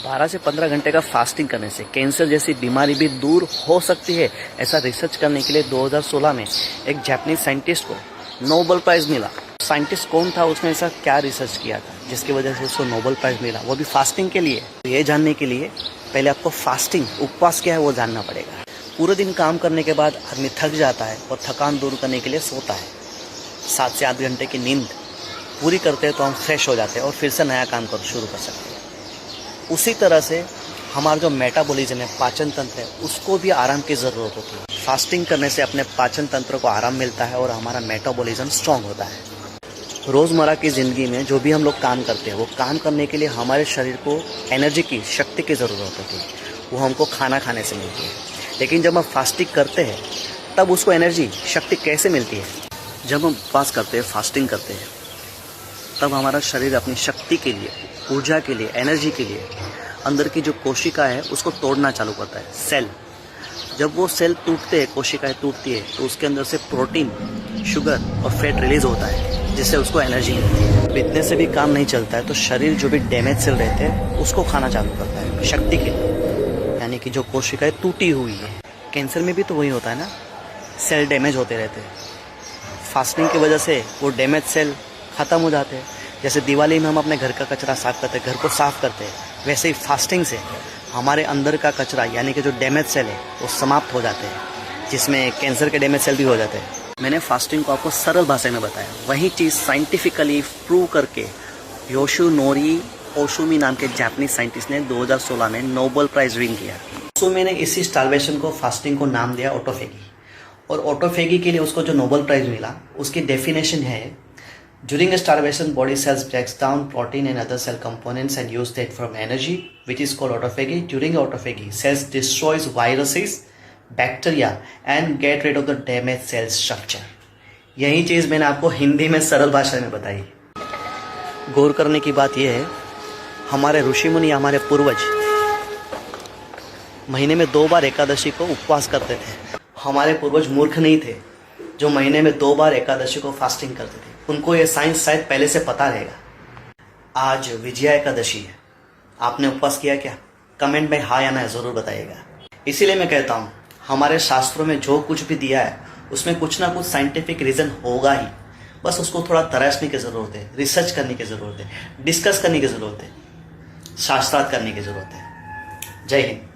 12 से 15 घंटे का फास्टिंग करने से कैंसर जैसी बीमारी भी दूर हो सकती है, ऐसा रिसर्च करने के लिए 2016 में एक जापानीज साइंटिस्ट को नोबेल प्राइज़ मिला। साइंटिस्ट कौन था, उसने ऐसा क्या रिसर्च किया था जिसकी वजह से उसको नोबेल प्राइज़ मिला, वो भी फास्टिंग के लिए। तो ये जानने के लिए पहले आपको फास्टिंग, उपवास क्या है वो जानना पड़ेगा। पूरे दिन काम करने के बाद आदमी थक जाता है और थकान दूर करने के लिए सोता है। 7 से 8 घंटे की नींद पूरी करते हैं तो हम फ्रेश हो जाते हैं और फिर से नया काम शुरू कर सकते हैं। उसी तरह से हमारा जो मेटाबॉलिज्म है, पाचन तंत्र है, उसको भी आराम की ज़रूरत होती है। फास्टिंग करने से अपने पाचन तंत्र को आराम मिलता है और हमारा मेटाबॉलिज्म स्ट्रॉन्ग होता है। रोज़मर्रा की ज़िंदगी में जो भी हम लोग काम करते हैं, वो काम करने के लिए हमारे शरीर को एनर्जी की, शक्ति की ज़रूरत होती है। वो हमको खाना खाने से मिलती है। लेकिन जब हम फास्टिंग करते हैं तब उसको एनर्जी, शक्ति कैसे मिलती है? जब हम उपवास करते हैं, फास्टिंग करते हैं, तब हमारा शरीर अपनी शक्ति के लिए, ऊर्जा के लिए, एनर्जी के लिए अंदर की जो कोशिका है उसको तोड़ना चालू करता है, सेल। जब वो सेल टूटते हैं, कोशिकाएं टूटती है, तो उसके अंदर से प्रोटीन, शुगर और फैट रिलीज होता है, जिससे उसको एनर्जी मिलती है। इतने से भी काम नहीं चलता है तो शरीर जो भी डैमेज सेल रहते हैं उसको खाना चालू करता है, शक्ति के लिए। यानी कि जो कोशिकाएं टूटी हुई है, कैंसर में भी तो वही होता है ना, सेल डैमेज होते रहते हैं। फास्टिंग की वजह से वो डैमेज सेल ख़त्म हो जाते हैं। जैसे दिवाली में हम अपने घर का कचरा साफ़ करते हैं, घर को साफ़ करते हैं, वैसे ही फास्टिंग से हमारे अंदर का कचरा, यानी कि जो डैमेज सेल है, वो समाप्त हो जाते हैं, जिसमें कैंसर के डैमेज सेल भी हो जाते हैं। मैंने फास्टिंग को आपको सरल भाषा में बताया, वही चीज़ साइंटिफिकली प्रूव करके योशिनोरी ओशुमी नाम के जापानीज साइंटिस्ट ने 2016 में नोबेल प्राइज़ विन किया। ओशुमी ने इसी स्टार्वेशन को, फास्टिंग को नाम दिया ऑटोफेगी। और ऑटोफेगी के लिए उसको जो नोबेल प्राइज़ मिला, उसकी डेफिनेशन है, during starvation body cells breaks down protein and other cell components and use that from energy, which is called autophagy. During autophagy cells destroys viruses, bacteria and get rid of the damaged cell structure. यही चीज़ मैंने आपको हिंदी में सरल भाषा में बताई। गौर करने की बात यह है, हमारे ऋषि मुनि, हमारे पूर्वज महीने में 2 बार एकादशी को उपवास करते थे। हमारे पूर्वज मूर्ख नहीं थे जो महीने में 2 बार एकादशी को फास्टिंग करते थे। उनको ये साइंस शायद पहले से पता रहेगा। आज विजया एकादशी है, आपने उपवास किया क्या? कमेंट में हाँ या ना ज़रूर बताइएगा। इसीलिए मैं कहता हूँ, हमारे शास्त्रों में जो कुछ भी दिया है उसमें कुछ ना कुछ साइंटिफिक रीज़न होगा ही। बस उसको थोड़ा तराशने की ज़रूरत है, रिसर्च करने की ज़रूरत है, डिस्कस करने की ज़रूरत है, शास्त्रार्थ करने की ज़रूरत है। जय हिंद।